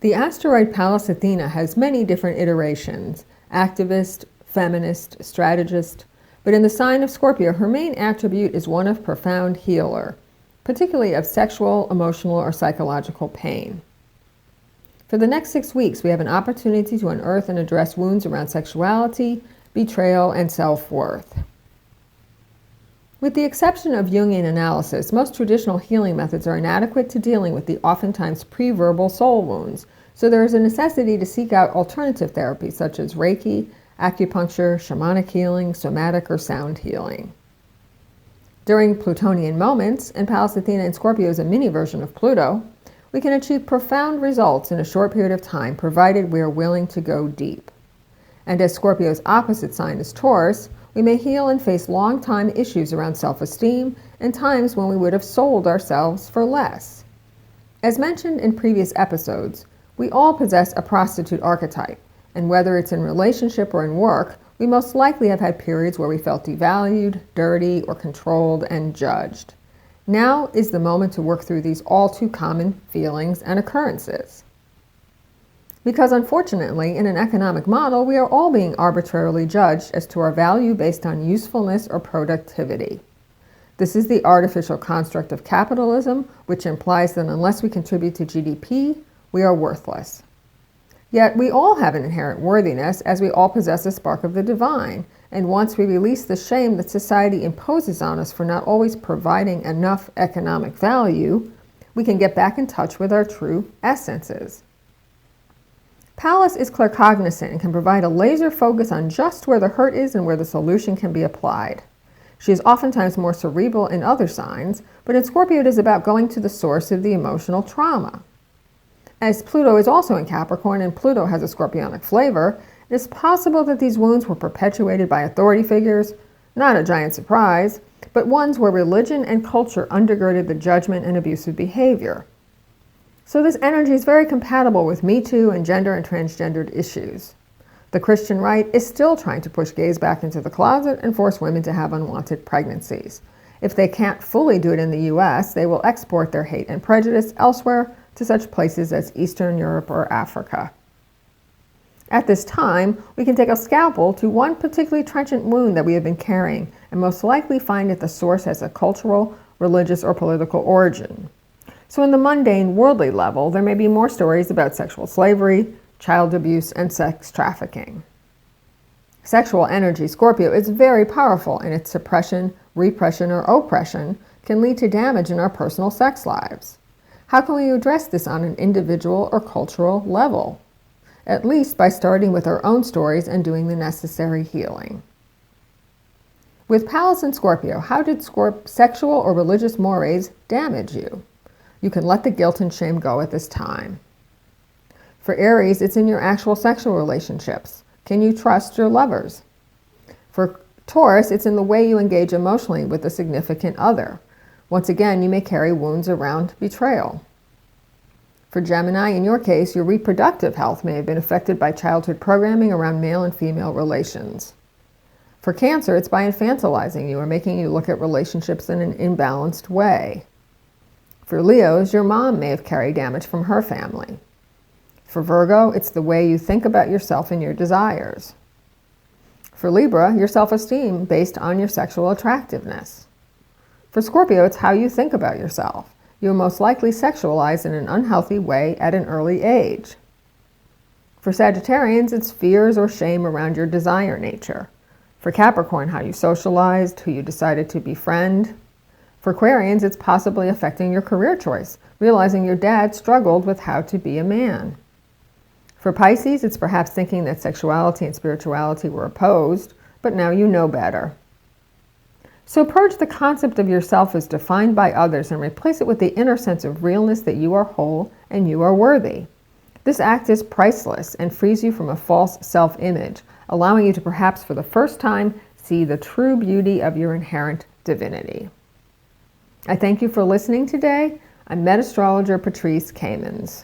The asteroid Pallas Athena has many different iterations: activist, feminist, strategist, but in the sign of Scorpio, her main attribute is one of profound healer, particularly of sexual, emotional, or psychological pain. For the next 6 weeks, we have an opportunity to unearth and address wounds around sexuality, betrayal, and self-worth. With the exception of Jungian analysis, most traditional healing methods are inadequate to dealing with the oftentimes pre-verbal soul wounds, so there is a necessity to seek out alternative therapies such as Reiki, acupuncture, shamanic healing, somatic, or sound healing. During Plutonian moments, and Pallas Athena in Scorpio is a mini version of Pluto, we can achieve profound results in a short period of time, provided we are willing to go deep. And as Scorpio's opposite sign is Taurus, we may heal and face long-time issues around self-esteem and times when we would have sold ourselves for less. As mentioned in previous episodes, we all possess a prostitute archetype, and whether it's in relationship or in work, we most likely have had periods where we felt devalued, dirty, or controlled and judged. Now is the moment to work through these all too common feelings and occurrences. Because unfortunately, in an economic model, we are all being arbitrarily judged as to our value based on usefulness or productivity. This is the artificial construct of capitalism, which implies that unless we contribute to GDP, we are worthless. Yet we all have an inherent worthiness, as we all possess a spark of the divine, and once we release the shame that society imposes on us for not always providing enough economic value, we can get back in touch with our true essences. Pallas is claircognizant and can provide a laser focus on just where the hurt is and where the solution can be applied. She is oftentimes more cerebral in other signs, but in Scorpio it is about going to the source of the emotional trauma. As Pluto is also in Capricorn and Pluto has a scorpionic flavor, it is possible that these wounds were perpetuated by authority figures, not a giant surprise, but ones where religion and culture undergirded the judgment and abusive behavior. So this energy is very compatible with Me Too and gender and transgendered issues. The Christian right is still trying to push gays back into the closet and force women to have unwanted pregnancies. If they can't fully do it in the US, they will export their hate and prejudice elsewhere to such places as Eastern Europe or Africa. At this time, we can take a scalpel to one particularly trenchant wound that we have been carrying and most likely find at the source as a cultural, religious, or political origin. So in the mundane, worldly level, there may be more stories about sexual slavery, child abuse, and sex trafficking. Sexual energy, Scorpio, is very powerful, and its suppression, repression, or oppression can lead to damage in our personal sex lives. How can we address this on an individual or cultural level? At least by starting with our own stories and doing the necessary healing. With Pallas and Scorpio, how did sexual or religious mores damage you? You can let the guilt and shame go at this time. For Aries, it's in your actual sexual relationships. Can you trust your lovers? For Taurus, it's in the way you engage emotionally with a significant other. Once again, you may carry wounds around betrayal. For Gemini, in your case, your reproductive health may have been affected by childhood programming around male and female relations. For Cancer, it's by infantilizing you or making you look at relationships in an imbalanced way. For Leos, your mom may have carried damage from her family. For Virgo, it's the way you think about yourself and your desires. For Libra, your self-esteem based on your sexual attractiveness. For Scorpio, it's how you think about yourself. You are most likely sexualized in an unhealthy way at an early age. For Sagittarians, it's fears or shame around your desire nature. For Capricorn, how you socialized, who you decided to befriend. For Aquarians, it's possibly affecting your career choice, realizing your dad struggled with how to be a man. For Pisces, it's perhaps thinking that sexuality and spirituality were opposed, but now you know better. So purge the concept of yourself as defined by others and replace it with the inner sense of realness that you are whole and you are worthy. This act is priceless and frees you from a false self-image, allowing you to perhaps for the first time see the true beauty of your inherent divinity. I thank you for listening today. I'm Metastrologer Patrice Kamins.